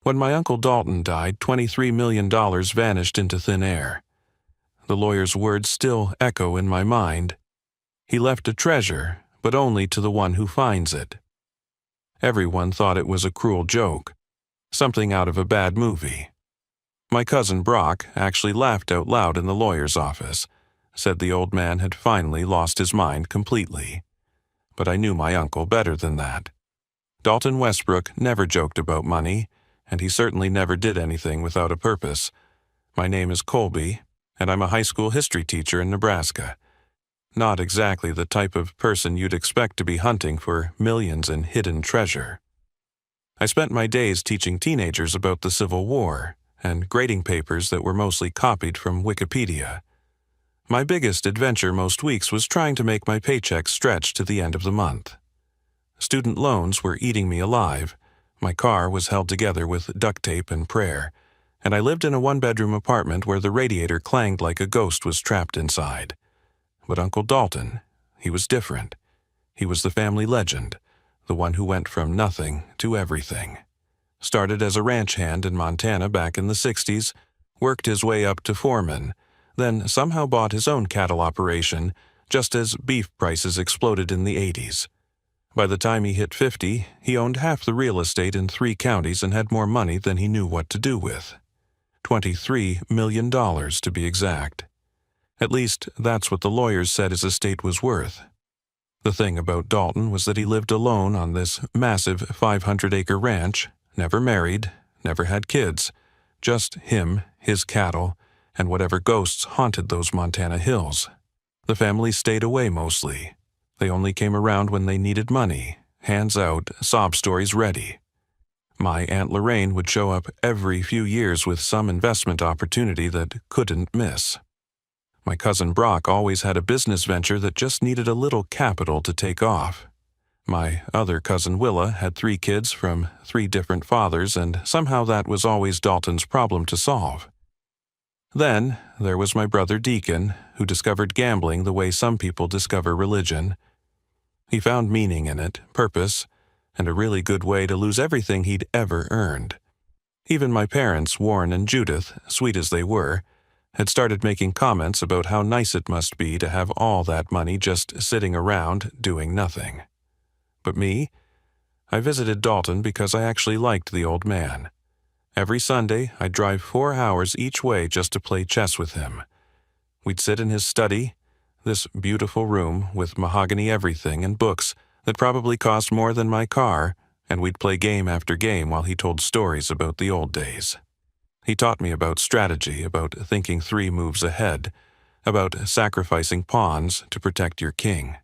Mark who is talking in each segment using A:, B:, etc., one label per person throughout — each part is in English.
A: When my Uncle Dalton died, $23 million vanished into thin air. The lawyer's words still echo in my mind. He left a treasure, but only to the one who finds it. Everyone thought it was a cruel joke, something out of a bad movie. My cousin Brock actually laughed out loud in the lawyer's office, said the old man had finally lost his mind completely. But I knew my uncle better than that. Dalton Westbrook never joked about money, and he certainly never did anything without a purpose. My name is Colby, and I'm a high school history teacher in Nebraska. Not exactly the type of person you'd expect to be hunting for millions in hidden treasure. I spent my days teaching teenagers about the Civil War and grading papers that were mostly copied from Wikipedia. My biggest adventure most weeks was trying to make my paycheck stretch to the end of the month. Student loans were eating me alive, my car was held together with duct tape and prayer, and I lived in a one-bedroom apartment where the radiator clanged like a ghost was trapped inside. But Uncle Dalton, he was different. He was the family legend, the one who went from nothing to everything. Started as a ranch hand in Montana back in the 60s, worked his way up to foreman, then somehow bought his own cattle operation just as beef prices exploded in the 80s. By the time he hit 50, he owned half the real estate in 3 counties and had more money than he knew what to do with. $23 million to be exact. At least, that's what the lawyers said his estate was worth. The thing about Dalton was that he lived alone on this massive 500-acre ranch, never married, never had kids, just him, his cattle, and whatever ghosts haunted those Montana hills. The family stayed away mostly. They only came around when they needed money, hands out, sob stories ready. My Aunt Lorraine would show up every few years with some investment opportunity that couldn't miss. My cousin Brock always had a business venture that just needed a little capital to take off. My other cousin Willa had 3 kids from 3 different fathers, and somehow that was always Dalton's problem to solve. Then there was my brother Deacon, who discovered gambling the way some people discover religion. He found meaning in it, purpose, and a really good way to lose everything he'd ever earned. Even my parents, Warren and Judith, sweet as they were, had started making comments about how nice it must be to have all that money just sitting around doing nothing. But me? I visited Dalton because I actually liked the old man. Every Sunday, I'd drive 4 hours each way just to play chess with him. We'd sit in his study, this beautiful room with mahogany everything and books that probably cost more than my car, and we'd play game after game while he told stories about the old days. He taught me about strategy, about thinking 3 moves ahead, about sacrificing pawns to protect your king.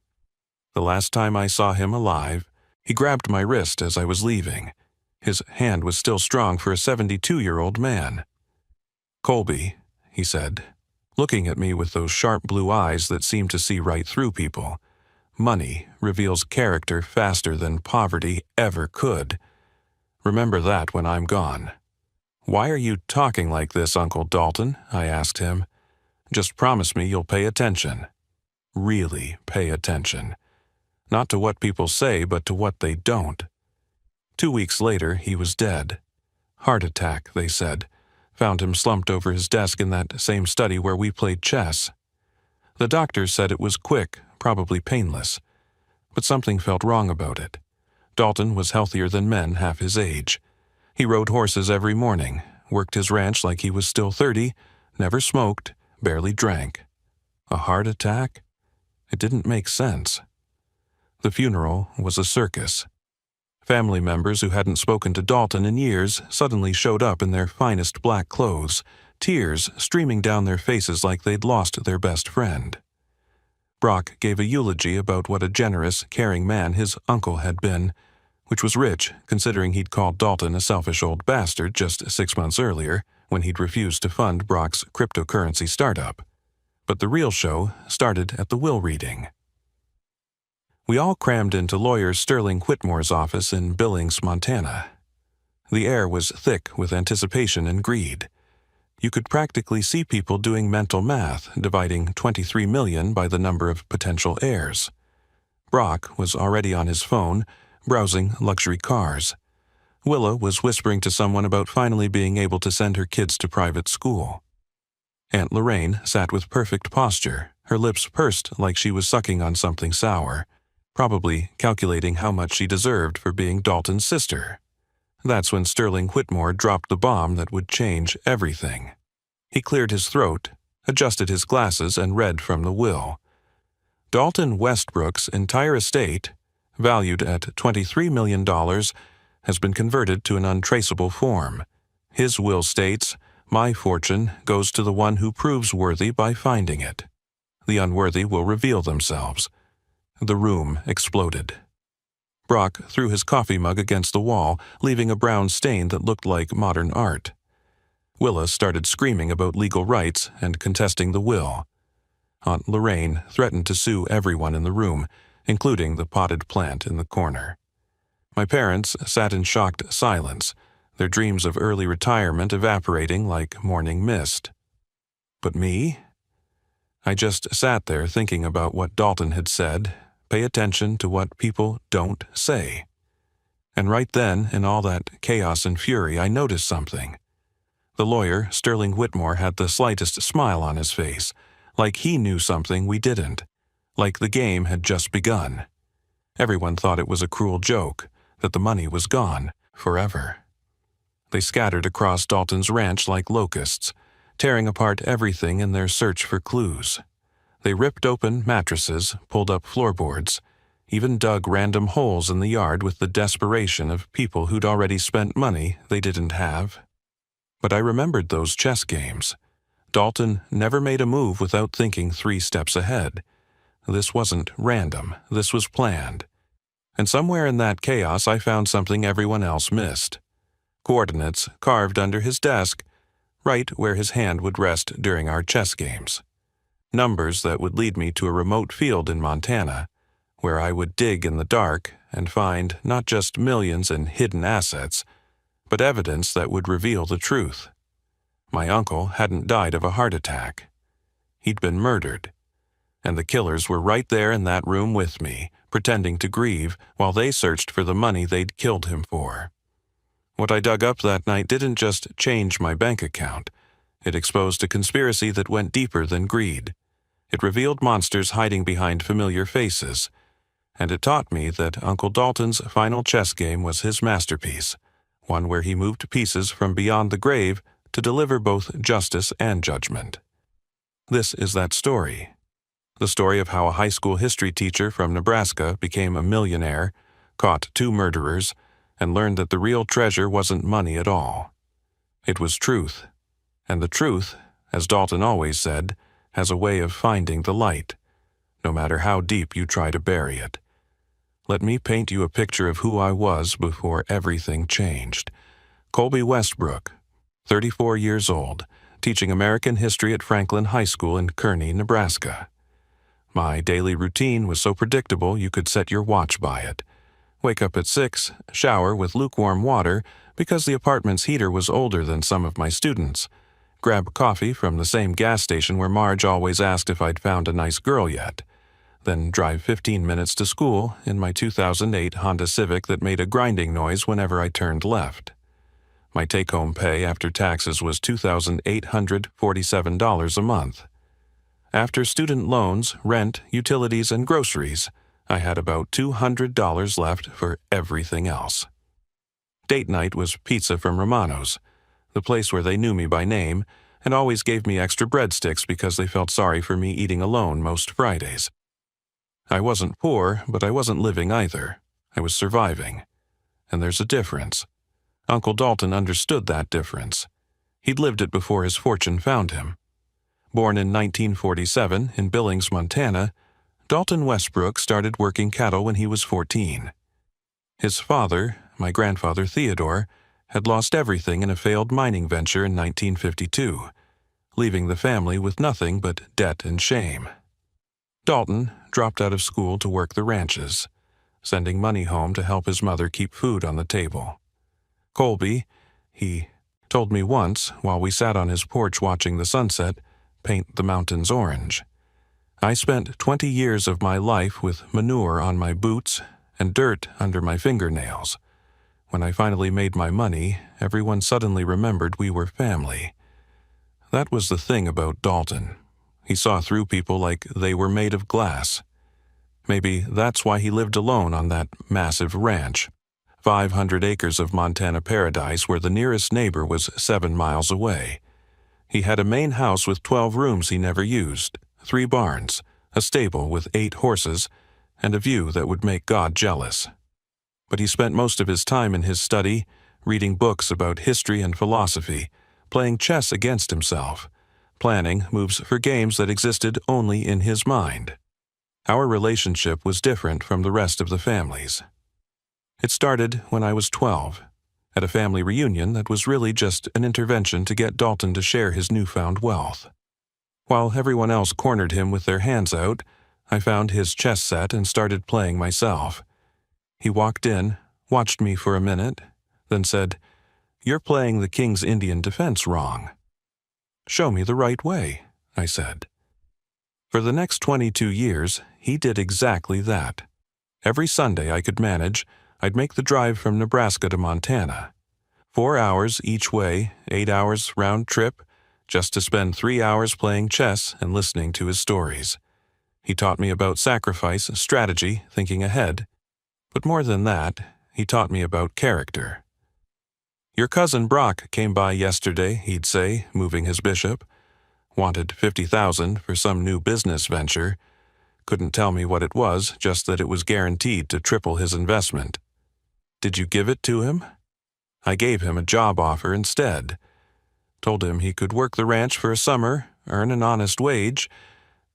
A: The last time I saw him alive, he grabbed my wrist as I was leaving. His hand was still strong for a 72-year-old man. "Colby," he said, looking at me with those sharp blue eyes that seemed to see right through people. "Money reveals character faster than poverty ever could. Remember that when I'm gone." "Why are you talking like this, Uncle Dalton?" I asked him. "Just promise me you'll pay attention. Really pay attention. Not to what people say, but to what they don't." 2 weeks later, he was dead. Heart attack, they said. Found him slumped over his desk in that same study where we played chess. The doctors said it was quick, probably painless. But something felt wrong about it. Dalton was healthier than men half his age. He rode horses every morning, worked his ranch like he was still 30, never smoked, barely drank. A heart attack? It didn't make sense. The funeral was a circus. Family members who hadn't spoken to Dalton in years suddenly showed up in their finest black clothes, tears streaming down their faces like they'd lost their best friend. Brock gave a eulogy about what a generous, caring man his uncle had been, which was rich considering he'd called Dalton a selfish old bastard just 6 months earlier when he'd refused to fund Brock's cryptocurrency startup. But the real show started at the will reading. We all crammed into lawyer Sterling Whitmore's office in Billings, Montana. The air was thick with anticipation and greed. You could practically see people doing mental math, dividing 23 million by the number of potential heirs. Brock was already on his phone, browsing luxury cars. Willa was whispering to someone about finally being able to send her kids to private school. Aunt Lorraine sat with perfect posture, her lips pursed like she was sucking on something sour, probably calculating how much she deserved for being Dalton's sister. That's when Sterling Whitmore dropped the bomb that would change everything. He cleared his throat, adjusted his glasses, and read from the will. Dalton Westbrook's entire estate, valued at $23 million, has been converted to an untraceable form. His will states, "My fortune goes to the one who proves worthy by finding it. The unworthy will reveal themselves." The room exploded. Brock threw his coffee mug against the wall, leaving a brown stain that looked like modern art. Willa started screaming about legal rights and contesting the will. Aunt Lorraine threatened to sue everyone in the room, including the potted plant in the corner. My parents sat in shocked silence, their dreams of early retirement evaporating like morning mist. But me? I just sat there thinking about what Dalton had said, pay attention to what people don't say. And right then, in all that chaos and fury, I noticed something. The lawyer, Sterling Whitmore, had the slightest smile on his face, like he knew something we didn't, like the game had just begun. Everyone thought it was a cruel joke, that the money was gone, forever. They scattered across Dalton's ranch like locusts, tearing apart everything in their search for clues. They ripped open mattresses, pulled up floorboards, even dug random holes in the yard with the desperation of people who'd already spent money they didn't have. But I remembered those chess games. Dalton never made a move without thinking 3 steps ahead. This wasn't random, this was planned. And somewhere in that chaos I found something everyone else missed. Coordinates carved under his desk, right where his hand would rest during our chess games. Numbers that would lead me to a remote field in Montana, where I would dig in the dark and find not just millions in hidden assets, but evidence that would reveal the truth. My uncle hadn't died of a heart attack. He'd been murdered, and the killers were right there in that room with me, pretending to grieve while they searched for the money they'd killed him for. What I dug up that night didn't just change my bank account. It exposed a conspiracy that went deeper than greed. It revealed monsters hiding behind familiar faces, and it taught me that Uncle Dalton's final chess game was his masterpiece, one where he moved pieces from beyond the grave to deliver both justice and judgment. This is that story. The story of how a high school history teacher from Nebraska became a millionaire, caught 2 murderers, and learned that the real treasure wasn't money at all. It was truth. And the truth, as Dalton always said, has a way of finding the light, no matter how deep you try to bury it. Let me paint you a picture of who I was before everything changed. Colby Westbrook, 34 years old, teaching American history at Franklin High School in Kearney, Nebraska. My daily routine was so predictable you could set your watch by it. Wake up at 6, shower with lukewarm water because the apartment's heater was older than some of my students. Grab coffee from the same gas station where Marge always asked if I'd found a nice girl yet. Then drive 15 minutes to school in my 2008 Honda Civic that made a grinding noise whenever I turned left. My take-home pay after taxes was $2,847 a month. After student loans, rent, utilities, and groceries, I had about $200 left for everything else. Date night was pizza from Romano's, the place where they knew me by name and always gave me extra breadsticks because they felt sorry for me eating alone most Fridays. I wasn't poor, but I wasn't living either. I was surviving. And there's a difference. Uncle Dalton understood that difference. He'd lived it before his fortune found him. Born in 1947 in Billings, Montana, Dalton Westbrook started working cattle when he was 14. His father, my grandfather Theodore, had lost everything in a failed mining venture in 1952, leaving the family with nothing but debt and shame. Dalton dropped out of school to work the ranches, sending money home to help his mother keep food on the table. Colby, he told me once while we sat on his porch watching the sunset, paint the mountains orange. I spent 20 years of my life with manure on my boots and dirt under my fingernails. When I finally made my money, everyone suddenly remembered we were family. That was the thing about Dalton. He saw through people like they were made of glass. Maybe that's why he lived alone on that massive ranch, 500 acres of Montana paradise where the nearest neighbor was 7 miles away. He had a main house with 12 rooms he never used, 3 barns, a stable with 8 horses, and a view that would make God jealous. But he spent most of his time in his study, reading books about history and philosophy, playing chess against himself, planning moves for games that existed only in his mind. Our relationship was different from the rest of the family's. It started when I was 12, at a family reunion that was really just an intervention to get Dalton to share his newfound wealth. While everyone else cornered him with their hands out, I found his chess set and started playing myself. He walked in, watched me for a minute, then said, "You're playing the King's Indian defense wrong." "Show me the right way," I said. For the next 22 years, he did exactly that. Every Sunday I could manage, I'd make the drive from Nebraska to Montana. 4 hours each way, 8 hours round trip, just to spend 3 hours playing chess and listening to his stories. He taught me about sacrifice, strategy, thinking ahead. But more than that, he taught me about character. "Your cousin Brock came by yesterday," he'd say, moving his bishop. Wanted $50,000 for some new business venture. Couldn't tell me what it was, just that it was guaranteed to triple his investment. "Did you give it to him?" "I gave him a job offer instead. Told him he could work the ranch for a summer, earn an honest wage.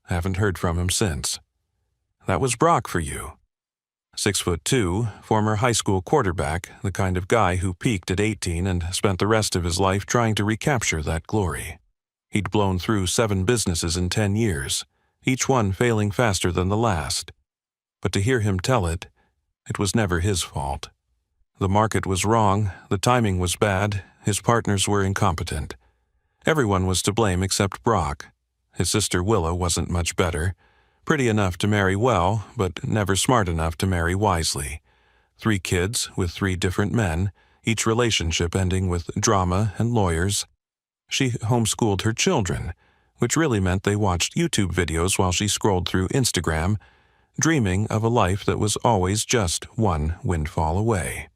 A: Haven't heard from him since." "That was Brock for you." 6'2", former high school quarterback, the kind of guy who peaked at 18 and spent the rest of his life trying to recapture that glory. He'd blown through 7 businesses in 10 years, each one failing faster than the last. But to hear him tell it, it was never his fault. The market was wrong, the timing was bad, his partners were incompetent. Everyone was to blame except Brock. His sister Willa wasn't much better. Pretty enough to marry well, but never smart enough to marry wisely. 3 kids with 3 different men, each relationship ending with drama and lawyers. She homeschooled her children, which really meant they watched YouTube videos while she scrolled through Instagram, dreaming of a life that was always just one windfall away.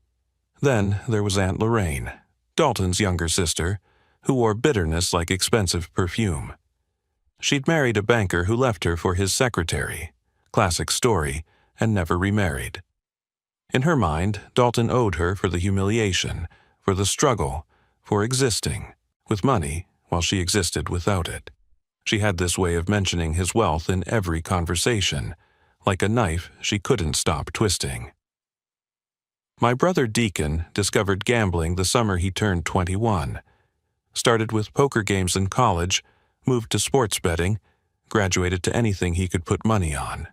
A: Then there was Aunt Lorraine, Dalton's younger sister, who wore bitterness like expensive perfume. She'd married a banker who left her for his secretary, classic story, and never remarried. In her mind, Dalton owed her for the humiliation, for the struggle, for existing, with money while she existed without it. She had this way of mentioning his wealth in every conversation, like a knife she couldn't stop twisting. My brother Deacon discovered gambling the summer he turned 21. Started with poker games in college, moved to sports betting, graduated to anything he could put money on.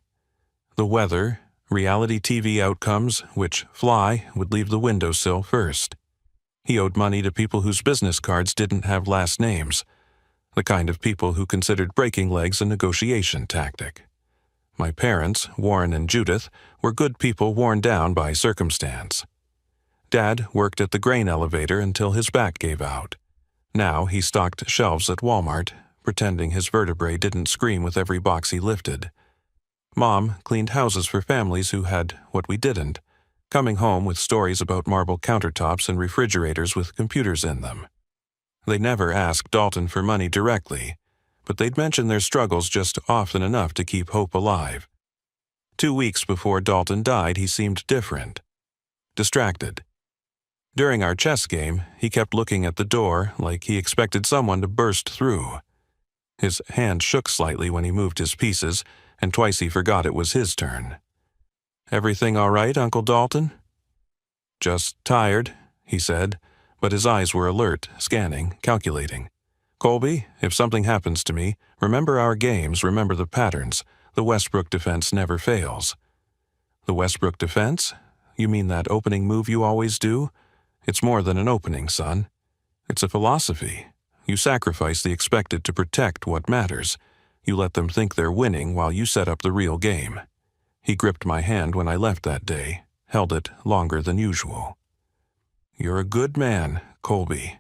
A: The weather, reality TV outcomes, which fly, would leave the windowsill first. He owed money to people whose business cards didn't have last names, the kind of people who considered breaking legs a negotiation tactic. My parents, Warren and Judith, were good people worn down by circumstance. Dad worked at the grain elevator until his back gave out. Now he stocked shelves at Walmart, pretending his vertebrae didn't scream with every box he lifted. Mom cleaned houses for families who had what we didn't, coming home with stories about marble countertops and refrigerators with computers in them. They never asked Dalton for money directly, but they'd mention their struggles just often enough to keep hope alive. 2 weeks before Dalton died, he seemed different. Distracted. During our chess game, he kept looking at the door like he expected someone to burst through. His hand shook slightly when he moved his pieces, and twice he forgot it was his turn. "Everything all right, Uncle Dalton?" "Just tired," he said, but his eyes were alert, scanning, calculating. "Colby, if something happens to me, remember our games, remember the patterns. The Westbrook defense never fails." "The Westbrook defense? You mean that opening move you always do? It's more than an opening, son. It's a philosophy. You sacrifice the expected to protect what matters. You let them think they're winning while you set up the real game." He gripped my hand when I left that day, held it longer than usual. You're a good man, Colby.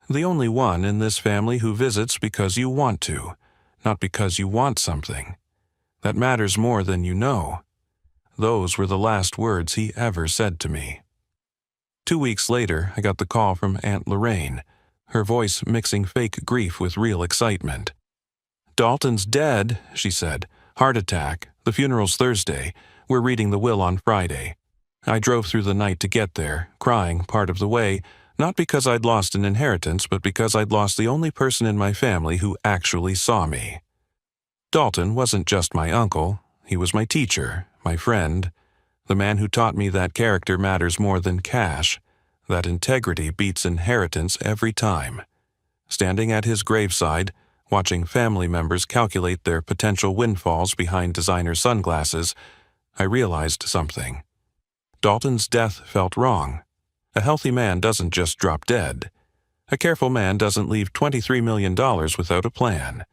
A: The only one in this family who visits because you want to, not because you want something. That matters more than you know. Those were the last words he ever said to me. 2 weeks later, I got the call from Aunt Lorraine, her voice mixing fake grief with real excitement. "Dalton's dead," she said. "Heart attack. The funeral's Thursday. We're reading the will on Friday." I drove through the night to get there, crying part of the way, not because I'd lost an inheritance, but because I'd lost the only person in my family who actually saw me. Dalton wasn't just my uncle. He was my teacher, my friend, the man who taught me that character matters more than cash, that integrity beats inheritance every time. Standing at his graveside, watching family members calculate their potential windfalls behind designer sunglasses, I realized something. Dalton's death felt wrong. A healthy man doesn't just drop dead. A careful man doesn't leave $23 million without a plan.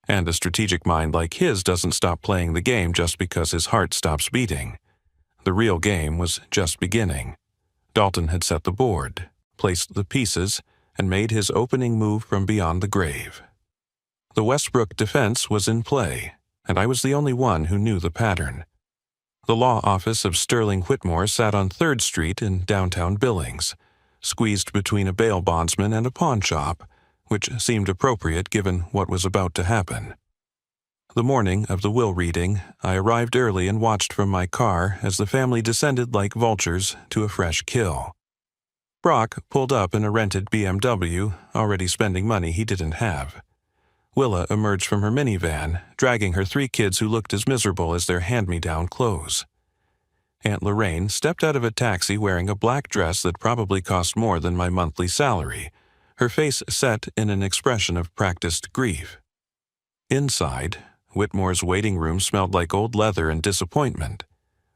A: And a strategic mind like his doesn't stop playing the game just because his heart stops beating. The real game was just beginning. Dalton had set the board, placed the pieces, and made his opening move from beyond the grave. The Westbrook defense was in play, and I was the only one who knew the pattern. The law office of Sterling Whitmore sat on 3rd Street in downtown Billings, squeezed between a bail bondsman and a pawn shop, which seemed appropriate given what was about to happen. The morning of the will reading, I arrived early and watched from my car as the family descended like vultures to a fresh kill. Brock pulled up in a rented BMW, already spending money he didn't have. Willa emerged from her minivan, dragging her 3 kids who looked as miserable as their hand-me-down clothes. Aunt Lorraine stepped out of a taxi wearing a black dress that probably cost more than my monthly salary, her face set in an expression of practiced grief. Inside, Whitmore's waiting room smelled like old leather and disappointment.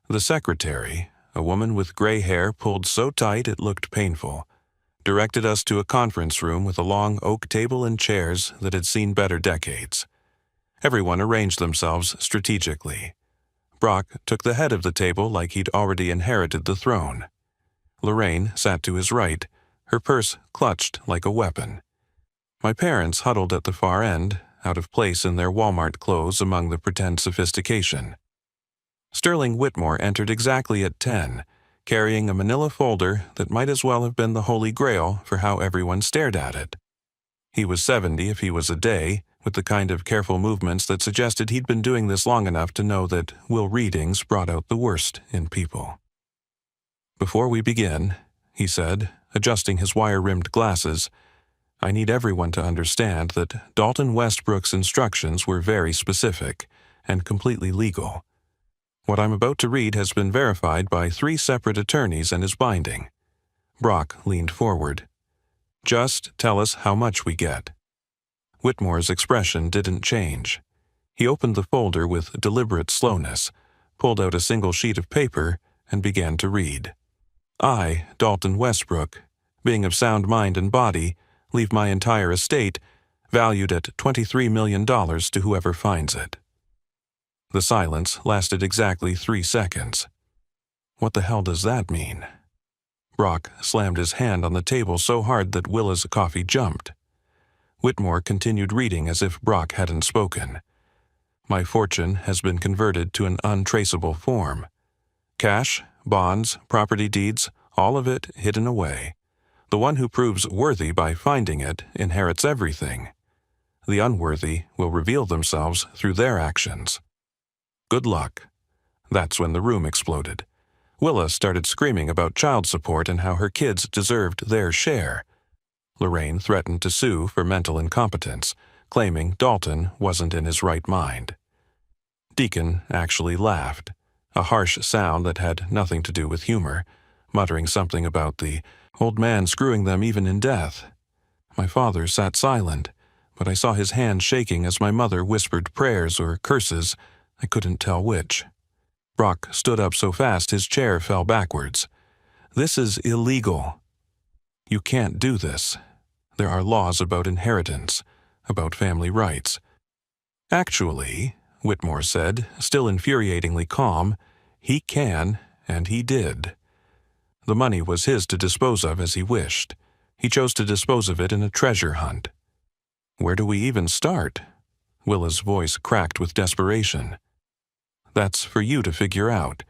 A: The secretary, a woman with gray hair pulled so tight it looked painful, directed us to a conference room with a long oak table and chairs that had seen better decades. Everyone arranged themselves strategically. Brock took the head of the table like he'd already inherited the throne. Lorraine sat to his right, her purse clutched like a weapon. My parents huddled at the far end, out of place in their Walmart clothes among the pretend sophistication. Sterling Whitmore entered exactly at 10, carrying a manila folder that might as well have been the Holy Grail for how everyone stared at it. He was 70 if he was a day, with the kind of careful movements that suggested he'd been doing this long enough to know that will readings brought out the worst in people. "Before we begin," he said, adjusting his wire-rimmed glasses, "I need everyone to understand that Dalton Westbrook's instructions were very specific and completely legal. What I'm about to read has been verified by 3 separate attorneys and is binding." Brock leaned forward. "Just tell us how much we get." Whitmore's expression didn't change. He opened the folder with deliberate slowness, pulled out a single sheet of paper, and began to read. "I, Dalton Westbrook, being of sound mind and body, leave my entire estate, valued at $23 million to whoever finds it." The silence lasted exactly 3 seconds. What the hell does that mean? Brock slammed his hand on the table so hard that Willa's coffee jumped. Whitmore continued reading as if Brock hadn't spoken. "My fortune has been converted to an untraceable form. Cash, bonds, property deeds, all of it hidden away. The one who proves worthy by finding it inherits everything. The unworthy will reveal themselves through their actions. Good luck." That's when the room exploded. Willa started screaming about child support and how her kids deserved their share. Lorraine threatened to sue for mental incompetence, claiming Dalton wasn't in his right mind. Deacon actually laughed, a harsh sound that had nothing to do with humor, muttering something about the old man screwing them even in death. My father sat silent, but I saw his hand shaking as my mother whispered prayers or curses, I couldn't tell which. Brock stood up so fast his chair fell backwards. "This is illegal. You can't do this. There are laws about inheritance, about family rights." "Actually," Whitmore said, still infuriatingly calm, "he can, and he did." The money was his to dispose of as he wished. He chose to dispose of it in a treasure hunt. Where do we even start? Willa's voice cracked with desperation. That's for you to figure out.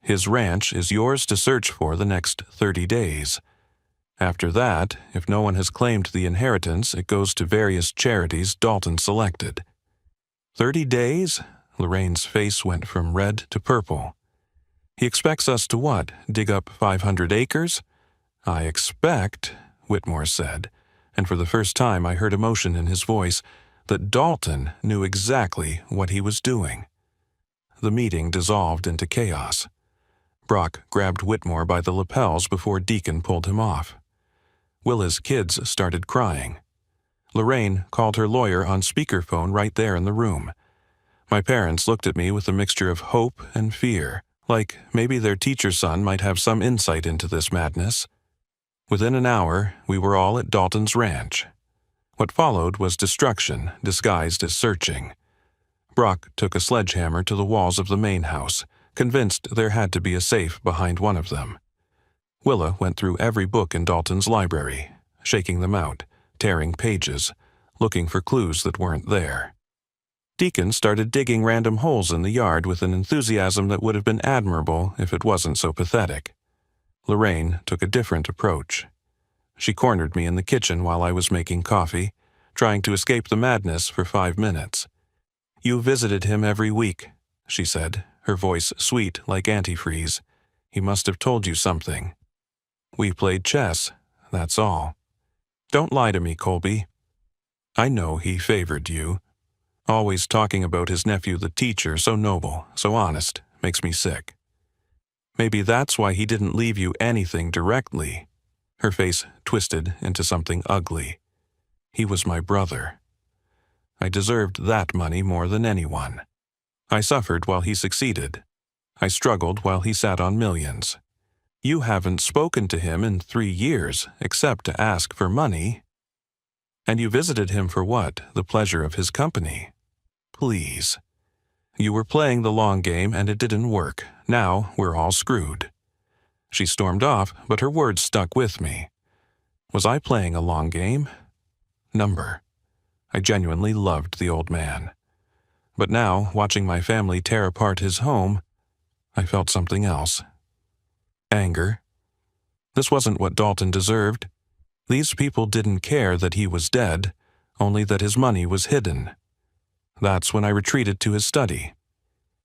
A: His ranch is yours to search for the next 30 days. After that, if no one has claimed the inheritance, it goes to various charities Dalton selected. 30 days? Lorraine's face went from red to purple. He expects us to what, dig up 500 acres? I expect, Whitmore said, and for the first time I heard emotion in his voice, that Dalton knew exactly what he was doing. The meeting dissolved into chaos. Brock grabbed Whitmore by the lapels before Deacon pulled him off. Willa's kids started crying. Lorraine called her lawyer on speakerphone right there in the room. My parents looked at me with a mixture of hope and fear, like maybe their teacher's son might have some insight into this madness. Within an hour, we were all at Dalton's ranch. What followed was destruction disguised as searching. Brock took a sledgehammer to the walls of the main house, convinced there had to be a safe behind one of them. Willa went through every book in Dalton's library, shaking them out, tearing pages, looking for clues that weren't there. Deacon started digging random holes in the yard with an enthusiasm that would have been admirable if it wasn't so pathetic. Lorraine took a different approach. She cornered me in the kitchen while I was making coffee, trying to escape the madness for 5 minutes. "You visited him every week," she said, her voice sweet like antifreeze. "He must have told you something." "We played chess, that's all." "Don't lie to me, Colby." "I know he favored you. Always talking about his nephew the teacher, so noble, so honest, makes me sick." "Maybe that's why he didn't leave you anything directly." Her face twisted into something ugly. "He was my brother. I deserved that money more than anyone. I suffered while he succeeded. I struggled while he sat on millions. You haven't spoken to him in 3 years, except to ask for money. And you visited him for what? The pleasure of his company. Please. You were playing the long game and it didn't work. Now we're all screwed." She stormed off, but her words stuck with me. Was I playing a long game? Number. I genuinely loved the old man. But now, watching my family tear apart his home, I felt something else. Anger. This wasn't what Dalton deserved. These people didn't care that he was dead, only that his money was hidden. That's when I retreated to his study.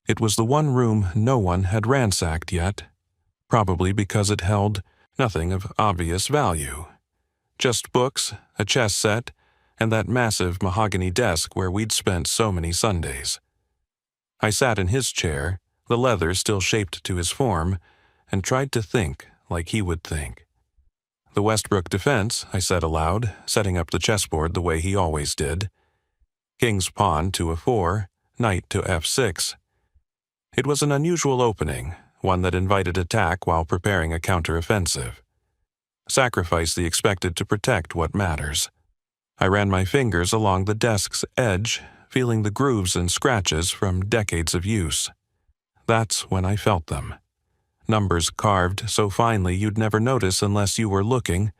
A: It was the one room no one had ransacked yet, probably because it held nothing of obvious value. Just books, a chess set, and that massive mahogany desk where we'd spent so many Sundays. I sat in his chair, the leather still shaped to his form, and tried to think like he would think. "The Westbrook defense," I said aloud, setting up the chessboard the way he always did. King's pawn to a4, knight to f6. It was an unusual opening, one that invited attack while preparing a counteroffensive. Sacrifice the expected to protect what matters. I ran my fingers along the desk's edge, feeling the grooves and scratches from decades of use. That's when I felt them. Numbers carved so finely you'd never notice unless you were looking.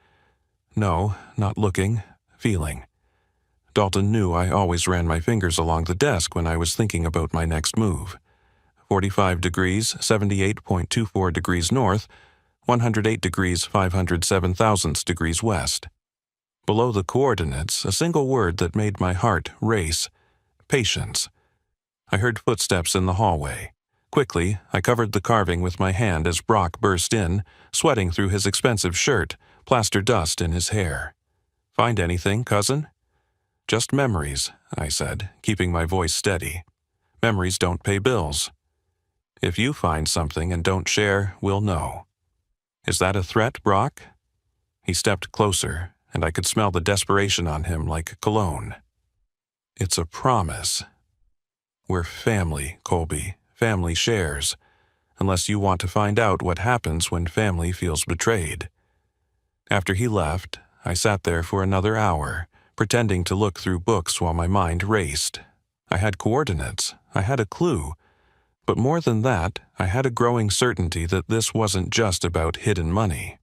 A: No, not looking, feeling. Dalton knew I always ran my fingers along the desk when I was thinking about my next move. 45 degrees, 78.24 degrees north, 108 degrees, 507 thousandths degrees west. Below the coordinates, a single word that made my heart race. Patience. I heard footsteps in the hallway. Quickly, I covered the carving with my hand as Brock burst in, sweating through his expensive shirt, plaster dust in his hair. "Find anything, cousin?" "Just memories," I said, keeping my voice steady. "Memories don't pay bills. If you find something and don't share, we'll know." "Is that a threat, Brock?" He stepped closer, and I could smell the desperation on him like cologne. "It's a promise. We're family, Colby. Family shares, unless you want to find out what happens when family feels betrayed." After he left, I sat there for another hour, pretending to look through books while my mind raced. I had coordinates. I had a clue. But more than that, I had a growing certainty that this wasn't just about hidden money.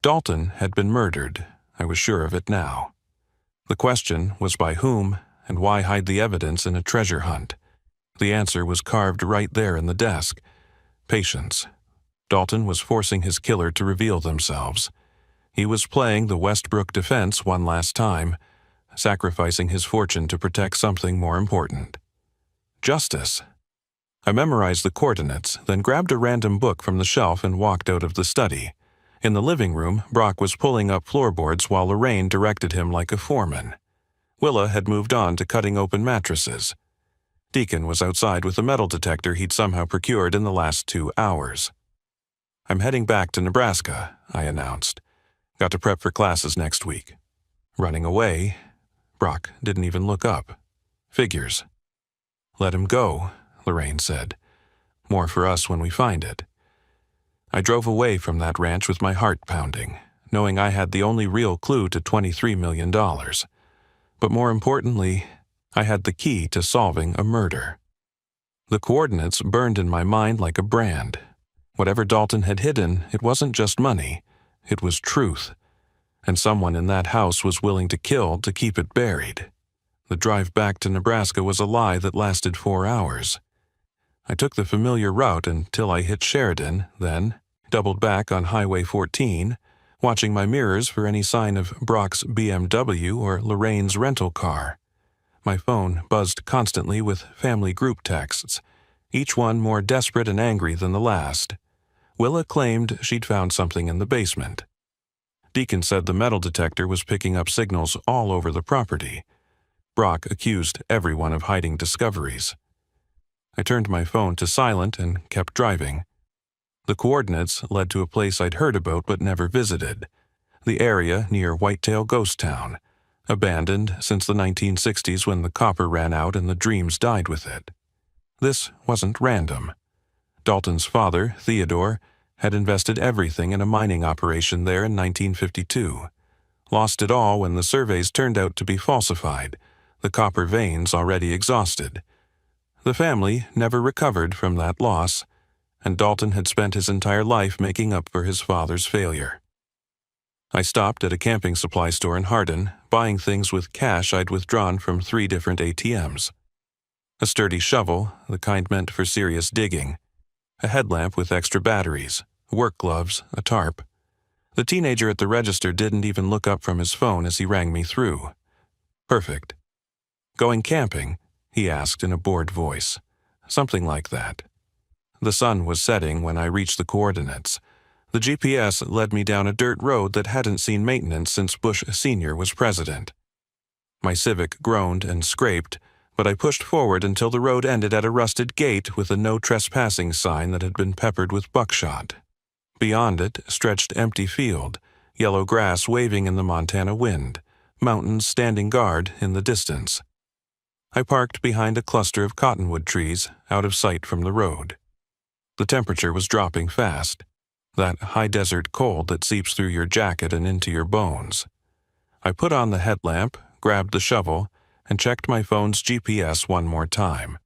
A: Dalton had been murdered. I was sure of it now. The question was by whom, and why hide the evidence in a treasure hunt? The answer was carved right there in the desk. Patience. Dalton was forcing his killer to reveal themselves. He was playing the Westbrook defense one last time, sacrificing his fortune to protect something more important. Justice. I memorized the coordinates, then grabbed a random book from the shelf and walked out of the study. In the living room, Brock was pulling up floorboards while Lorraine directed him like a foreman. Willa had moved on to cutting open mattresses. Deacon was outside with a metal detector he'd somehow procured in the last 2 hours. "I'm heading back to Nebraska," I announced. "Got to prep for classes next week." Running away? Brock didn't even look up. "Figures." "Let him go," Lorraine said. "More for us when we find it." I drove away from that ranch with my heart pounding, knowing I had the only real clue to $23 million. But more importantly, I had the key to solving a murder. The coordinates burned in my mind like a brand. Whatever Dalton had hidden, it wasn't just money, it was truth. And someone in that house was willing to kill to keep it buried. The drive back to Nebraska was a lie that lasted 4 hours. I took the familiar route until I hit Sheridan, then doubled back on Highway 14, watching my mirrors for any sign of Brock's BMW or Lorraine's rental car. My phone buzzed constantly with family group texts, each one more desperate and angry than the last. Willa claimed she'd found something in the basement. Deacon said the metal detector was picking up signals all over the property. Brock accused everyone of hiding discoveries. I turned my phone to silent and kept driving. The coordinates led to a place I'd heard about but never visited, the area near Whitetail Ghost Town, abandoned since the 1960s when the copper ran out and the dreams died with it. This wasn't random. Dalton's father, Theodore, had invested everything in a mining operation there in 1952. Lost it all when the surveys turned out to be falsified, the copper veins already exhausted. The family never recovered from that loss, and Dalton had spent his entire life making up for his father's failure. I stopped at a camping supply store in Hardin, buying things with cash I'd withdrawn from 3 different ATMs. A sturdy shovel, the kind meant for serious digging. A headlamp with extra batteries, work gloves, a tarp. The teenager at the register didn't even look up from his phone as he rang me through. "Perfect." "Going camping?" he asked in a bored voice. Something like that. The sun was setting when I reached the coordinates. The GPS led me down a dirt road that hadn't seen maintenance since Bush Sr. was president. My Civic groaned and scraped, but I pushed forward until the road ended at a rusted gate with a no trespassing sign that had been peppered with buckshot. Beyond it stretched empty field, yellow grass waving in the Montana wind, mountains standing guard in the distance. I parked behind a cluster of cottonwood trees, out of sight from the road. The temperature was dropping fast, that high desert cold that seeps through your jacket and into your bones. I put on the headlamp, grabbed the shovel, and checked my phone's GPS one more time.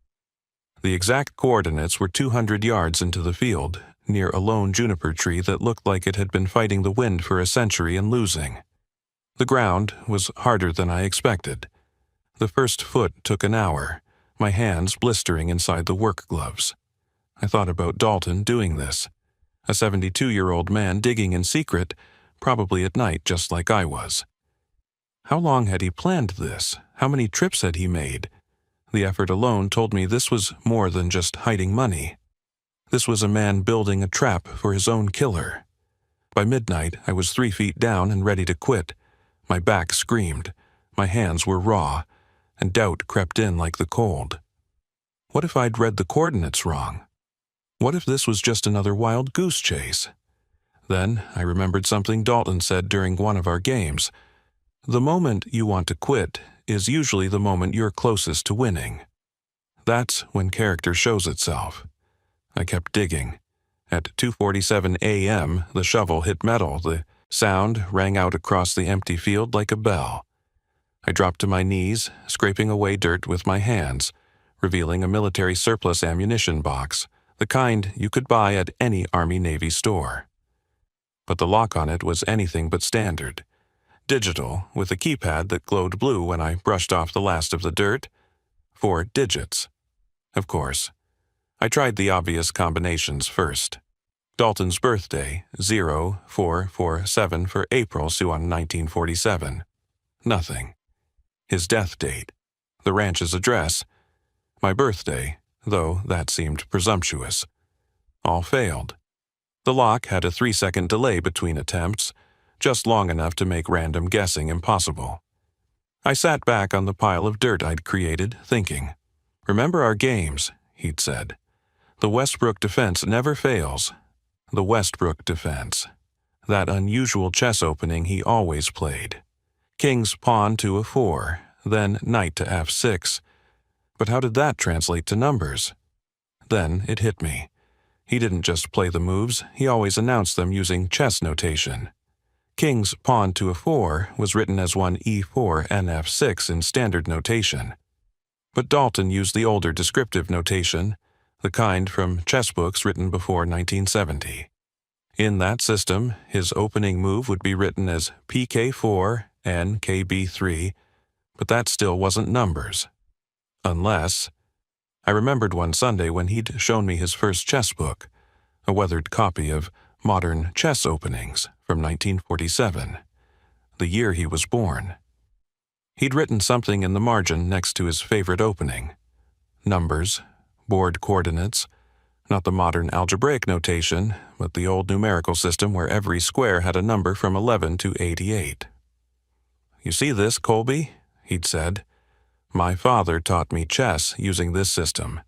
A: The exact coordinates were 200 yards into the field, near a lone juniper tree that looked like it had been fighting the wind for a century and losing. The ground was harder than I expected. The first foot took an hour, my hands blistering inside the work gloves. I thought about Dalton doing this. A 72-year-old man digging in secret, probably at night just like I was. How long had he planned this? How many trips had he made? The effort alone told me this was more than just hiding money. This was a man building a trap for his own killer. By midnight, I was 3 feet down and ready to quit. My back screamed. My hands were raw, and doubt crept in like the cold. What if I'd read the coordinates wrong? What if this was just another wild goose chase? Then I remembered something Dalton said during one of our games. The moment you want to quit is usually the moment you're closest to winning. That's when character shows itself. I kept digging. At 2:47 a.m., the shovel hit metal. The sound rang out across the empty field like a bell. I dropped to my knees, scraping away dirt with my hands, revealing a military surplus ammunition box, the kind you could buy at any Army-Navy store. But the lock on it was anything but standard. Digital, with a keypad that glowed blue when I brushed off the last of the dirt. 4 digits. Of course. I tried the obvious combinations first. Dalton's birthday, 0447 for April Suan 1947. Nothing. His death date. The ranch's address. My birthday, though that seemed presumptuous. All failed. The lock had a 3-second delay between attempts, just long enough to make random guessing impossible. I sat back on the pile of dirt I'd created, thinking. "Remember our games," he'd said. "The Westbrook defense never fails." The Westbrook defense. That unusual chess opening he always played. King's pawn to a4, then knight to f6. But how did that translate to numbers? Then it hit me. He didn't just play the moves, he always announced them using chess notation. King's pawn to a4 was written as one e4 and f6 in standard notation. But Dalton used the older descriptive notation, the kind from chess books written before 1970. In that system, his opening move would be written as pk4 and kb3, but that still wasn't numbers. Unless... I remembered one Sunday when he'd shown me his first chess book, a weathered copy of Modern Chess Openings from 1947, the year he was born. He'd written something in the margin next to his favorite opening. Numbers, board coordinates, not the modern algebraic notation, but the old numerical system where every square had a number from 11 to 88. "You see this, Colby?" he'd said. "My father taught me chess using this system.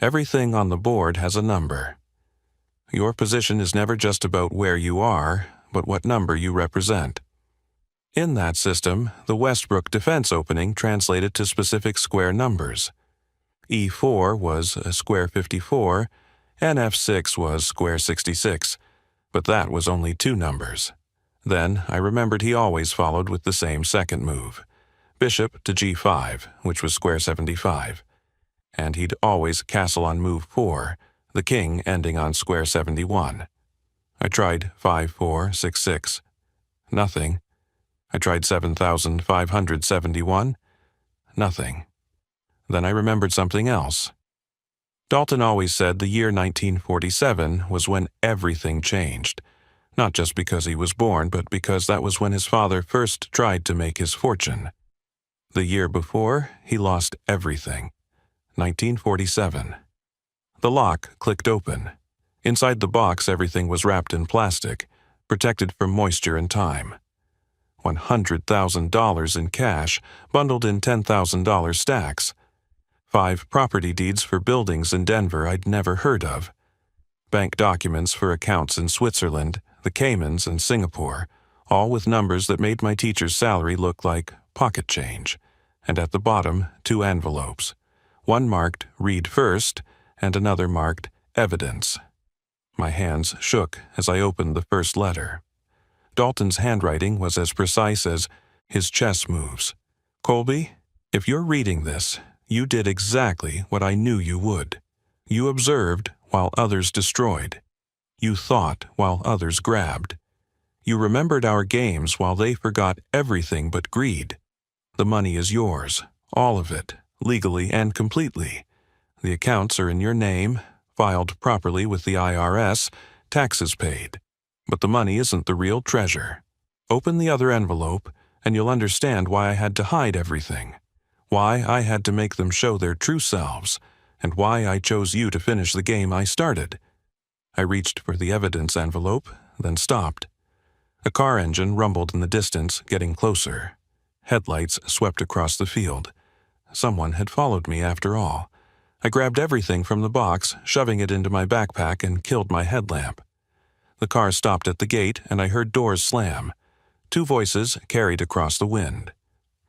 A: Everything on the board has a number. Your position is never just about where you are, but what number you represent." In that system, the Westbrook defense opening translated to specific square numbers. E4 was square 54, and F6 was square 66, but that was only 2 numbers. Then I remembered he always followed with the same second move, bishop to g5, which was square 75, and he'd always castle on move 4, the king ending on square 71. I tried 5466. Nothing. I tried 7571. Nothing. Then I remembered something else. Dalton always said the year 1947 was when everything changed, not just because he was born, but because that was when his father first tried to make his fortune. The year before, he lost everything. 1947. The lock clicked open. Inside the box, everything was wrapped in plastic, protected from moisture and time. $100,000 in cash, bundled in $10,000 stacks. 5 property deeds for buildings in Denver I'd never heard of. Bank documents for accounts in Switzerland, the Caymans, and Singapore, all with numbers that made my teacher's salary look like pocket change. And at the bottom, 2 envelopes. One marked "Read First" and another marked "Evidence." My hands shook as I opened the first letter. Dalton's handwriting was as precise as his chess moves. "Colby, if you're reading this, you did exactly what I knew you would. You observed while others destroyed. You thought while others grabbed. You remembered our games while they forgot everything but greed. The money is yours, all of it, legally and completely. The accounts are in your name, filed properly with the IRS, taxes paid. But the money isn't the real treasure. Open the other envelope, and you'll understand why I had to hide everything. Why I had to make them show their true selves, and why I chose you to finish the game I started." I reached for the evidence envelope, then stopped. A car engine rumbled in the distance, getting closer. Headlights swept across the field. Someone had followed me after all. I grabbed everything from the box, shoving it into my backpack, and killed my headlamp. The car stopped at the gate, and I heard doors slam. 2 voices carried across the wind.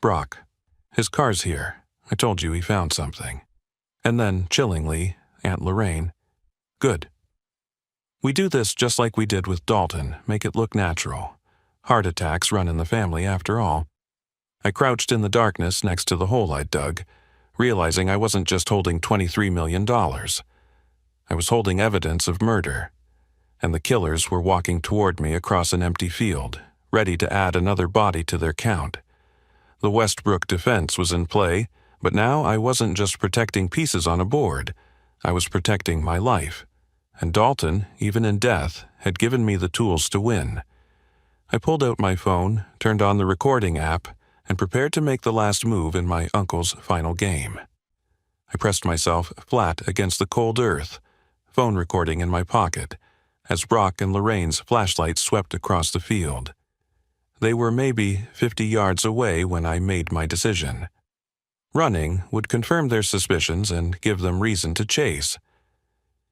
A: "Brock. His car's here. I told you he found something." And then, chillingly, Aunt Lorraine. "Good. We do this just like we did with Dalton, make it look natural. Heart attacks run in the family after all." I crouched in the darkness next to the hole I'd dug, realizing I wasn't just holding $23 million. I was holding evidence of murder, and the killers were walking toward me across an empty field, ready to add another body to their count. The Westbrook defense was in play, but now I wasn't just protecting pieces on a board. I was protecting my life, and Dalton, even in death, had given me the tools to win. I pulled out my phone, turned on the recording app, and prepared to make the last move in my uncle's final game. I pressed myself flat against the cold earth, phone recording in my pocket, as Brock and Lorraine's flashlights swept across the field. They were maybe 50 yards away when I made my decision. Running would confirm their suspicions and give them reason to chase.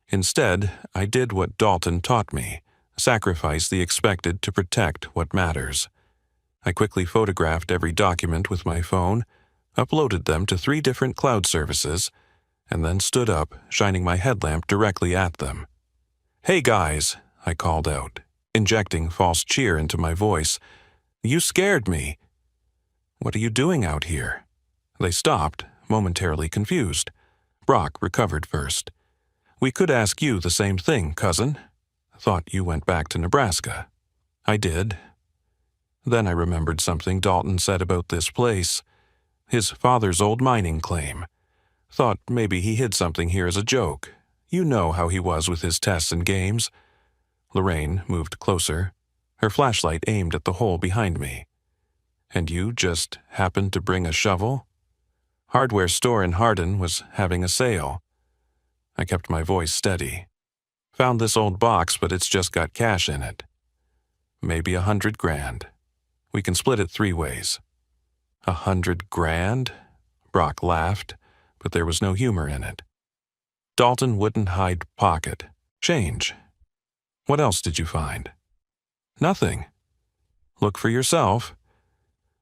A: Instead, I did what Dalton taught me, sacrifice the expected to protect what matters. I quickly photographed every document with my phone, uploaded them to 3 different cloud services, and then stood up, shining my headlamp directly at them. "Hey guys," I called out, injecting false cheer into my voice. "You scared me." "What are you doing out here?" They stopped, momentarily confused. Brock recovered first. "We could ask you the same thing, cousin. Thought you went back to Nebraska." "I did." Then I remembered something Dalton said about this place. His father's old mining claim. Thought maybe he hid something here as a joke. You know how he was with his tests and games. Lorraine moved closer, her flashlight aimed at the hole behind me. "And you just happened to bring a shovel?" "Hardware store in Hardin was having a sale." I kept my voice steady. "Found this old box, but it's just got cash in it. Maybe $100 grand. We can split it 3 ways." $100 grand? Brock laughed, but there was no humor in it. Dalton wouldn't hide pocket. Change. "What else did you find?" "Nothing." "Look for yourself."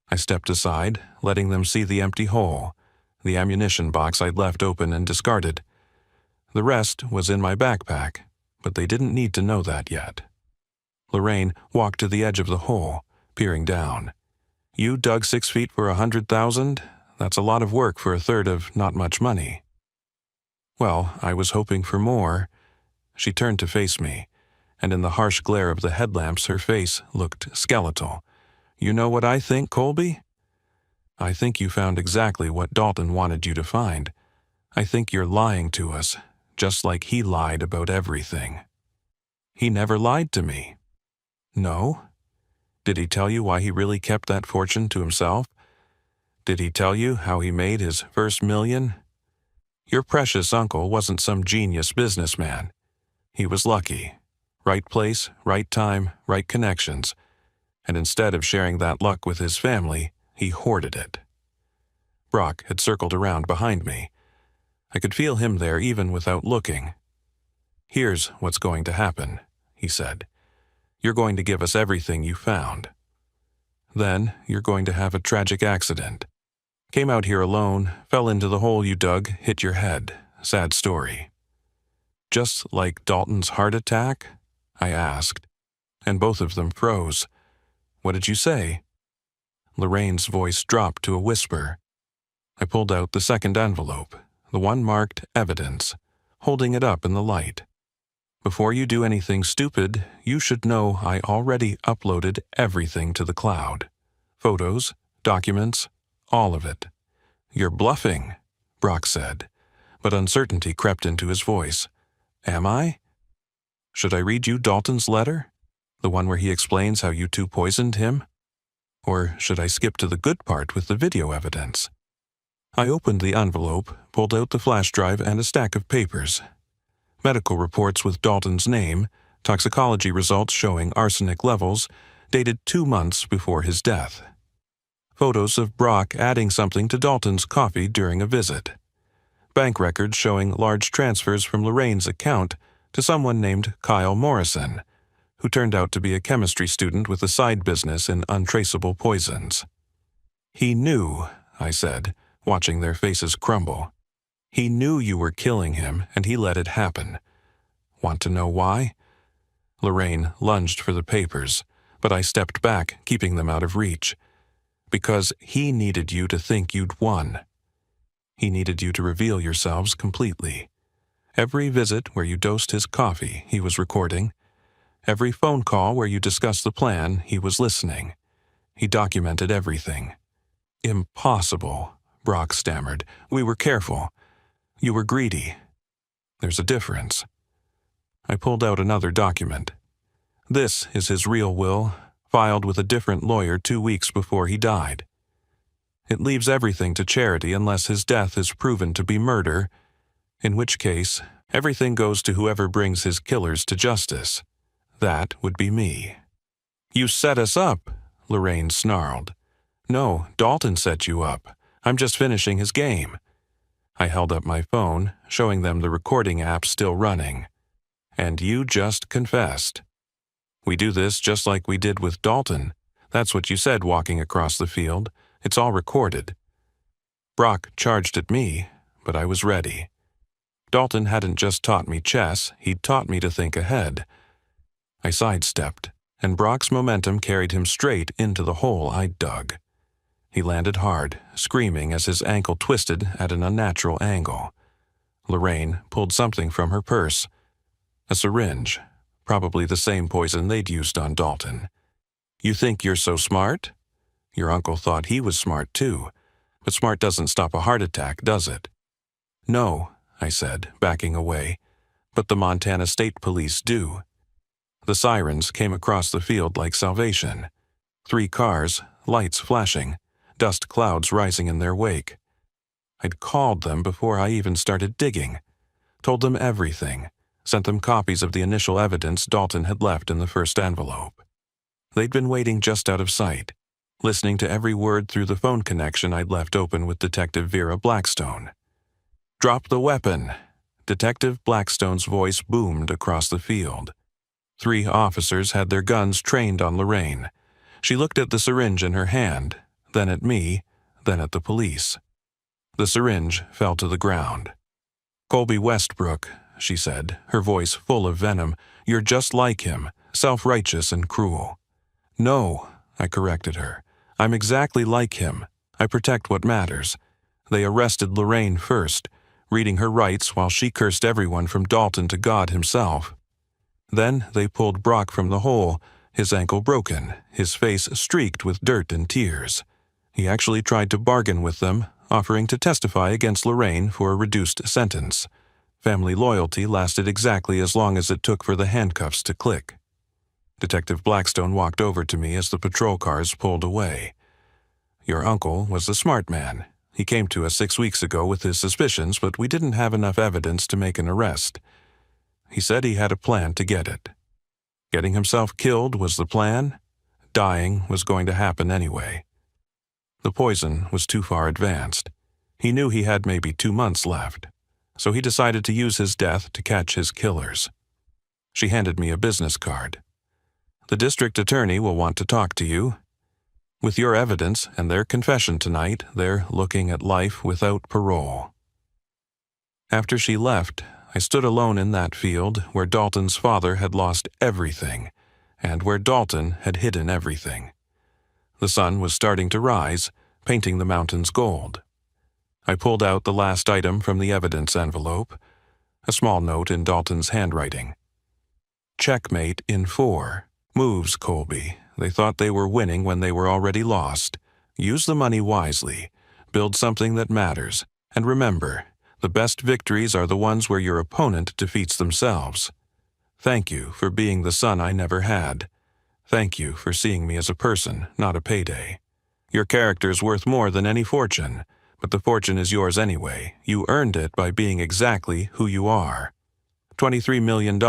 A: I stepped aside, letting them see the empty hole, the ammunition box I'd left open and discarded. The rest was in my backpack, but they didn't need to know that yet. Lorraine walked to the edge of the hole, peering down. "You dug 6 feet for $100,000? That's a lot of work for a third of not much money." "Well, I was hoping for more." She turned to face me, and in the harsh glare of the headlamps her face looked skeletal. "You know what I think, Colby?" "I think you found exactly what Dalton wanted you to find. I think you're lying to us, just like he lied about everything." "He never lied to me." "No? Did he tell you why he really kept that fortune to himself? Did he tell you how he made his first million? Your precious uncle wasn't some genius businessman. He was lucky. Right place, right time, right connections. And instead of sharing that luck with his family, he hoarded it." Brock had circled around behind me. I could feel him there even without looking. "Here's what's going to happen," he said. "You're going to give us everything you found. Then you're going to have a tragic accident. Came out here alone, fell into the hole you dug, hit your head. Sad story." "Just like Dalton's heart attack?" I asked, and both of them froze. "What did you say?" Lorraine's voice dropped to a whisper. I pulled out the second envelope, the one marked Evidence, holding it up in the light. "Before you do anything stupid, you should know I already uploaded everything to the cloud. Photos, documents, all of it." "You're bluffing," Brock said, but uncertainty crept into his voice. "Am I? Should I read you Dalton's letter? The one where he explains how you two poisoned him? Or should I skip to the good part with the video evidence?" I opened the envelope, pulled out the flash drive and a stack of papers. Medical reports with Dalton's name, toxicology results showing arsenic levels, dated 2 months before his death. Photos of Brock adding something to Dalton's coffee during a visit. Bank records showing large transfers from Lorraine's account to someone named Kyle Morrison, who turned out to be a chemistry student with a side business in untraceable poisons. "He knew," I said, watching their faces crumble. "He knew you were killing him, and he let it happen. Want to know why?" Lorraine lunged for the papers, but I stepped back, keeping them out of reach. "Because he needed you to think you'd won. He needed you to reveal yourselves completely. Every visit where you dosed his coffee, he was recording. Every phone call where you discussed the plan, he was listening. He documented everything. Impossible, Brock stammered. We were careful. You were greedy. There's a difference. I pulled out another document. This is his real will, filed with a different lawyer 2 weeks before he died. It leaves everything to charity unless his death is proven to be murder, in which case, everything goes to whoever brings his killers to justice. That would be me. You set us up, Lorraine snarled. No, Dalton set you up. I'm just finishing his game. I held up my phone, showing them the recording app still running. And you just confessed. We do this just like we did with Dalton. That's what you said walking across the field. It's all recorded. Brock charged at me, but I was ready. Dalton hadn't just taught me chess, he'd taught me to think ahead. I sidestepped, and Brock's momentum carried him straight into the hole I'd dug. He landed hard, screaming as his ankle twisted at an unnatural angle. Lorraine pulled something from her purse. A syringe, probably the same poison they'd used on Dalton. You think you're so smart? Your uncle thought he was smart too, but smart doesn't stop a heart attack, does it? No, I said, backing away, but the Montana State Police do. The sirens came across the field like salvation. 3 cars, lights flashing, dust clouds rising in their wake. I'd called them before I even started digging, told them everything, sent them copies of the initial evidence Dalton had left in the first envelope. They'd been waiting just out of sight, listening to every word through the phone connection I'd left open with Detective Vera Blackstone. Drop the weapon. Detective Blackstone's voice boomed across the field. 3 officers had their guns trained on Lorraine. She looked at the syringe in her hand, then at me, then at the police. The syringe fell to the ground. Colby Westbrook, she said, her voice full of venom, you're just like him, self-righteous and cruel. No, I corrected her. I'm exactly like him. I protect what matters. They arrested Lorraine first, reading her rights while she cursed everyone from Dalton to God himself. Then they pulled Brock from the hole, his ankle broken, his face streaked with dirt and tears. He actually tried to bargain with them, offering to testify against Lorraine for a reduced sentence. Family loyalty lasted exactly as long as it took for the handcuffs to click. Detective Blackstone walked over to me as the patrol cars pulled away. Your uncle was a smart man. He came to us 6 weeks ago with his suspicions, but we didn't have enough evidence to make an arrest. He said he had a plan to get it. Getting himself killed was the plan. Dying was going to happen anyway. The poison was too far advanced. He knew he had maybe 2 months left, so he decided to use his death to catch his killers. She handed me a business card. The district attorney will want to talk to you. With your evidence and their confession tonight, they're looking at life without parole. After she left, I stood alone in that field where Dalton's father had lost everything, and where Dalton had hidden everything. The sun was starting to rise, painting the mountains gold. I pulled out the last item from the evidence envelope, a small note in Dalton's handwriting. Checkmate in 4. Moves, Colby. They thought they were winning when they were already lost. Use the money wisely. Build something that matters. And remember, the best victories are the ones where your opponent defeats themselves. Thank you for being the son I never had. Thank you for seeing me as a person, not a payday. Your character's worth more than any fortune, but the fortune is yours anyway. You earned it by being exactly who you are. $23 million.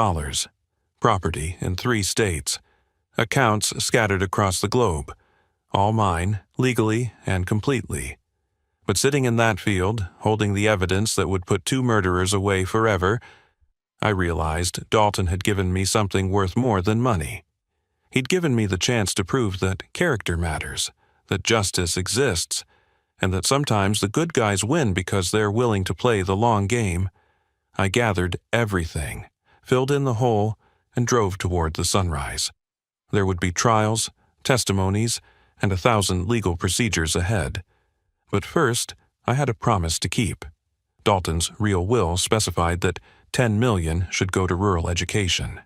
A: Property in 3 states. Accounts scattered across the globe. All mine, legally and completely. But sitting in that field, holding the evidence that would put 2 murderers away forever, I realized Dalton had given me something worth more than money. He'd given me the chance to prove that character matters, that justice exists, and that sometimes the good guys win because they're willing to play the long game. I gathered everything, filled in the hole, and drove toward the sunrise. There would be trials, testimonies, and 1,000 legal procedures ahead. But first, I had a promise to keep. Dalton's real will specified that $10 million should go to rural education.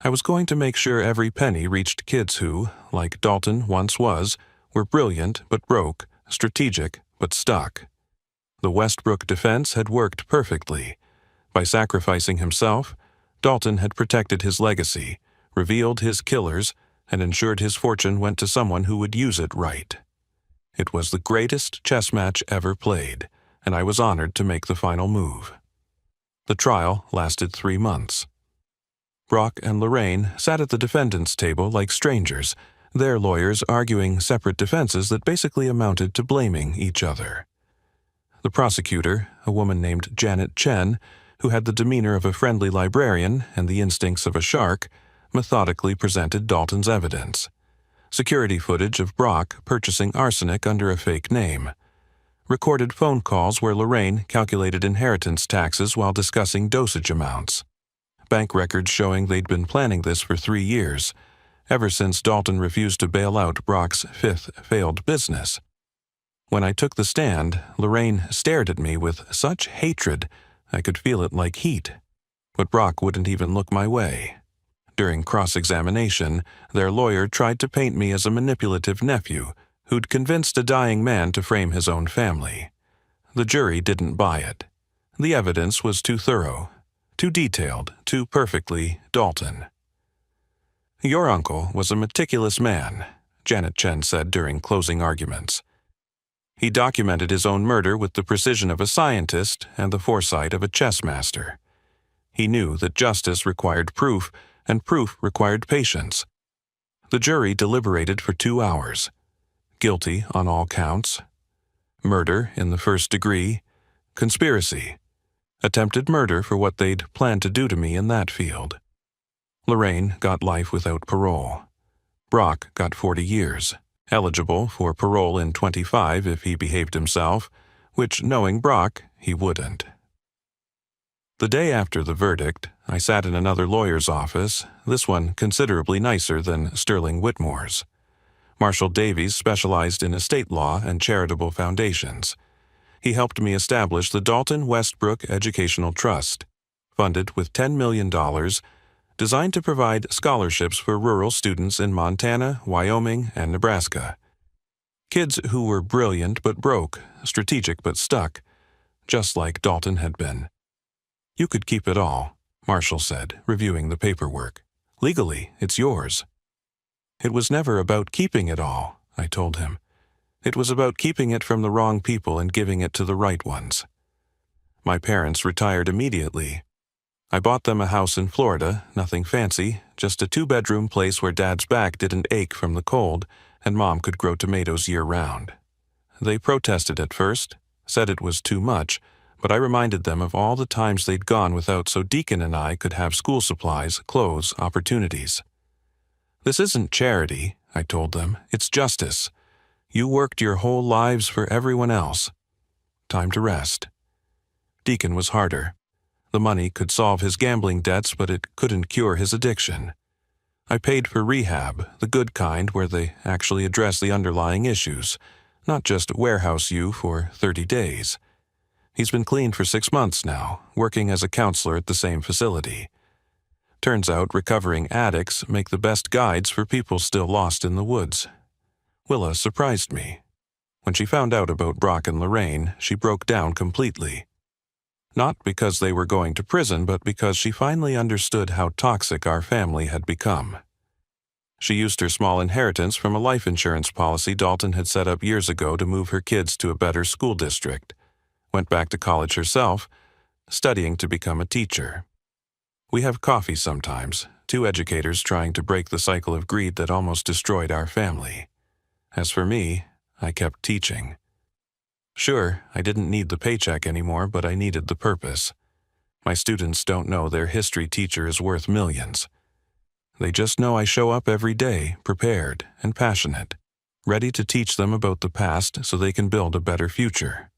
A: I was going to make sure every penny reached kids who, like Dalton once was, were brilliant but broke, strategic but stuck. The Westbrook defense had worked perfectly. By sacrificing himself, Dalton had protected his legacy, revealed his killers, and ensured his fortune went to someone who would use it right. It was the greatest chess match ever played, and I was honored to make the final move. The trial lasted 3 months. Brock and Lorraine sat at the defendant's table like strangers, their lawyers arguing separate defenses that basically amounted to blaming each other. The prosecutor, a woman named Janet Chen, who had the demeanor of a friendly librarian and the instincts of a shark, methodically presented Dalton's evidence. Security footage of Brock purchasing arsenic under a fake name. Recorded phone calls where Lorraine calculated inheritance taxes while discussing dosage amounts. Bank records showing they'd been planning this for 3 years, ever since Dalton refused to bail out Brock's 5th failed business. When I took the stand, Lorraine stared at me with such hatred I could feel it like heat. But Brock wouldn't even look my way. During cross-examination, their lawyer tried to paint me as a manipulative nephew who'd convinced a dying man to frame his own family. The jury didn't buy it. The evidence was too thorough, too detailed, too perfectly Dalton. "Your uncle was a meticulous man," Janet Chen said during closing arguments. "He documented his own murder with the precision of a scientist and the foresight of a chess master. He knew that justice required proof, and proof required patience." The jury deliberated for 2 hours. Guilty on all counts. Murder in the first degree. Conspiracy. Attempted murder for what they'd planned to do to me in that field. Lorraine got life without parole. Brock got 40 years, eligible for parole in 25 if he behaved himself, which, knowing Brock, he wouldn't. The day after the verdict, I sat in another lawyer's office, this one considerably nicer than Sterling Whitmore's. Marshall Davies specialized in estate law and charitable foundations. He helped me establish the Dalton Westbrook Educational Trust, funded with $10 million, designed to provide scholarships for rural students in Montana, Wyoming, and Nebraska. Kids who were brilliant but broke, strategic but stuck, just like Dalton had been. "You could keep it all," Marshall said, reviewing the paperwork. "Legally, it's yours." "It was never about keeping it all," I told him. "It was about keeping it from the wrong people and giving it to the right ones." My parents retired immediately. I bought them a house in Florida, nothing fancy, just a 2-bedroom place where Dad's back didn't ache from the cold and Mom could grow tomatoes year-round. They protested at first, said it was too much, but I reminded them of all the times they'd gone without so Deacon and I could have school supplies, clothes, opportunities. "This isn't charity," I told them. "It's justice. You worked your whole lives for everyone else. Time to rest." Deacon was harder. The money could solve his gambling debts, but it couldn't cure his addiction. I paid for rehab, the good kind where they actually address the underlying issues, not just warehouse you for 30 days. He's been clean for 6 months now, working as a counselor at the same facility. Turns out recovering addicts make the best guides for people still lost in the woods. Willa surprised me. When she found out about Brock and Lorraine, she broke down completely. Not because they were going to prison, but because she finally understood how toxic our family had become. She used her small inheritance from a life insurance policy Dalton had set up years ago to move her kids to a better school district. Went back to college herself, studying to become a teacher. We have coffee sometimes, 2 educators trying to break the cycle of greed that almost destroyed our family. As for me, I kept teaching. Sure, I didn't need the paycheck anymore, but I needed the purpose. My students don't know their history teacher is worth millions. They just know I show up every day, prepared and passionate, ready to teach them about the past so they can build a better future.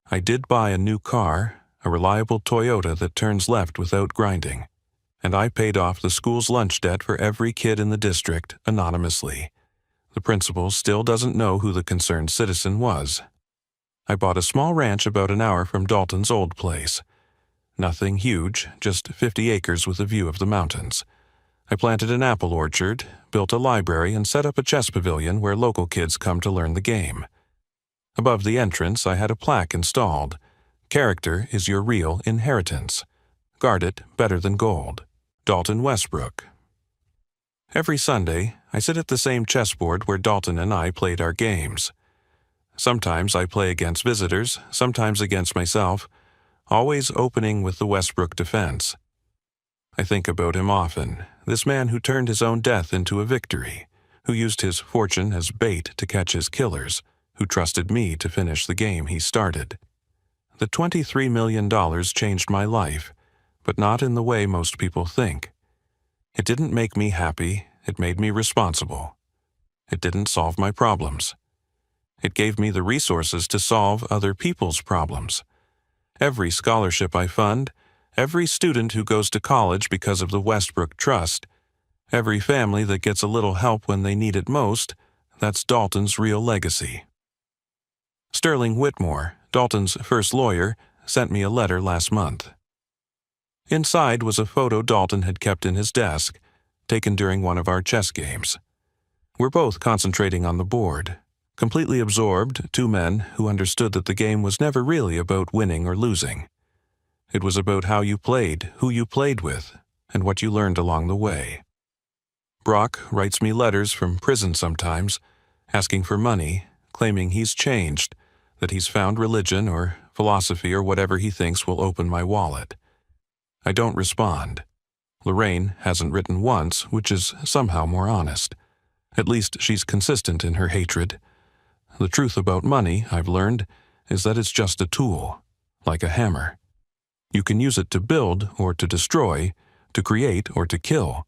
A: I did buy a new car, a reliable Toyota that turns left without grinding, and I paid off the school's lunch debt for every kid in the district anonymously. The principal still doesn't know who the concerned citizen was. I bought a small ranch about an hour from Dalton's old place. Nothing huge, just 50 acres with a view of the mountains. I planted an apple orchard, built a library, and set up a chess pavilion where local kids come to learn the game. Above the entrance, I had a plaque installed. Character is your real inheritance. Guard it better than gold. Dalton Westbrook. Every Sunday, I sit at the same chessboard where Dalton and I played our games. Sometimes I play against visitors, sometimes against myself, always opening with the Westbrook defense. I think about him often, this man who turned his own death into a victory, who used his fortune as bait to catch his killers, who trusted me to finish the game he started. The $23 million changed my life, but not in the way most people think. It didn't make me happy, it made me responsible. It didn't solve my problems. It gave me the resources to solve other people's problems. Every scholarship I fund, every student who goes to college because of the Westbrook Trust, every family that gets a little help when they need it most, that's Dalton's real legacy. Sterling Whitmore, Dalton's first lawyer, sent me a letter last month. Inside was a photo Dalton had kept in his desk, taken during one of our chess games. We're both concentrating on the board, completely absorbed, two men who understood that the game was never really about winning or losing. It was about how you played, who you played with, and what you learned along the way. Brock writes me letters from prison sometimes, asking for money, claiming he's changed, that he's found religion or philosophy or whatever he thinks will open my wallet. I don't respond. Lorraine hasn't written once, which is somehow more honest. At least she's consistent in her hatred. The truth about money, I've learned, is that it's just a tool, like a hammer. You can use it to build or to destroy, to create or to kill.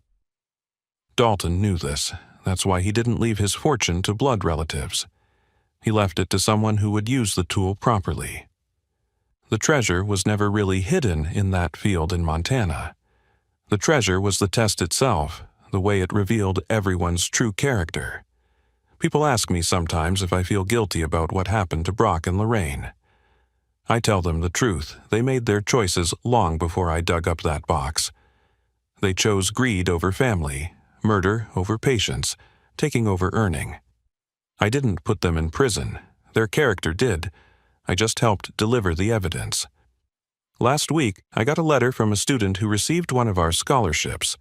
A: Dalton knew this. That's why he didn't leave his fortune to blood relatives. He left it to someone who would use the tool properly. The treasure was never really hidden in that field in Montana. The treasure was the test itself, the way it revealed everyone's true character. People ask me sometimes if I feel guilty about what happened to Brock and Lorraine. I tell them the truth. They made their choices long before I dug up that box. They chose greed over family, murder over patience, taking over earning. I didn't put them in prison. Their character did. I just helped deliver the evidence. Last week, I got a letter from a student who received one of our scholarships.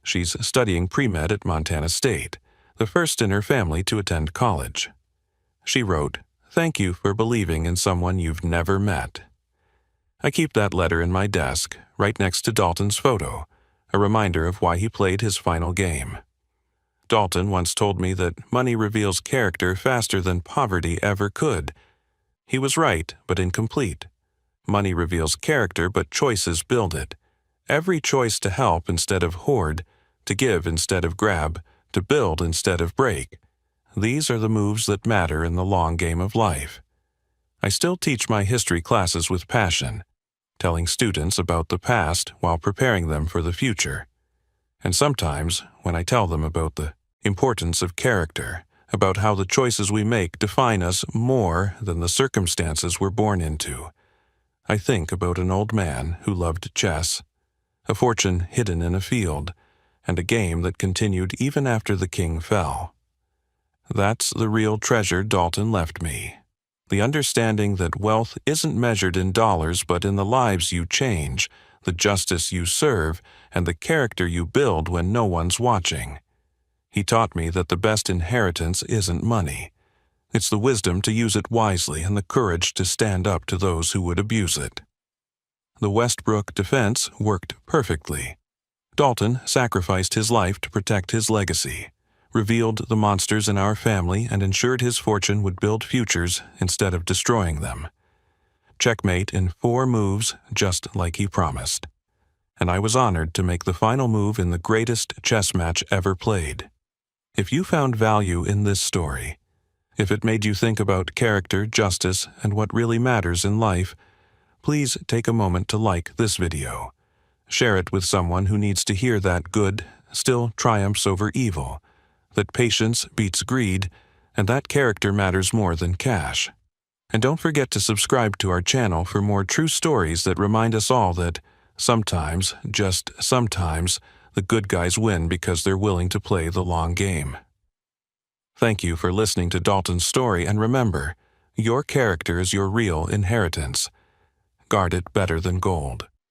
A: She's studying pre-med at Montana State, the first in her family to attend college. She wrote, "Thank you for believing in someone you've never met." I keep that letter in my desk, right next to Dalton's photo, a reminder of why he played his final game. Dalton once told me that money reveals character faster than poverty ever could. He was right, but incomplete. Money reveals character, but choices build it. Every choice to help instead of hoard, to give instead of grab, to build instead of break. These are the moves that matter in the long game of life. I still teach my history classes with passion, telling students about the past while preparing them for the future. And sometimes, when I tell them about the importance of character, about how the choices we make define us more than the circumstances we're born into, I think about an old man who loved chess, a fortune hidden in a field, and a game that continued even after the king fell. That's the real treasure Dalton left me. The understanding that wealth isn't measured in dollars but in the lives you change, the justice you serve, and the character you build when no one's watching. He taught me that the best inheritance isn't money. It's the wisdom to use it wisely and the courage to stand up to those who would abuse it. The Westbrook defense worked perfectly. Dalton sacrificed his life to protect his legacy, revealed the monsters in our family, and ensured his fortune would build futures instead of destroying them. Checkmate in 4 moves, just like he promised. And I was honored to make the final move in the greatest chess match ever played. If you found value in this story, if it made you think about character, justice, and what really matters in life, please take a moment to like this video. Share it with someone who needs to hear that good still triumphs over evil, that patience beats greed, and that character matters more than cash. And don't forget to subscribe to our channel for more true stories that remind us all that sometimes, just sometimes, the good guys win because they're willing to play the long game. Thank you for listening to Dalton's story, and remember, your character is your real inheritance. Guard it better than gold.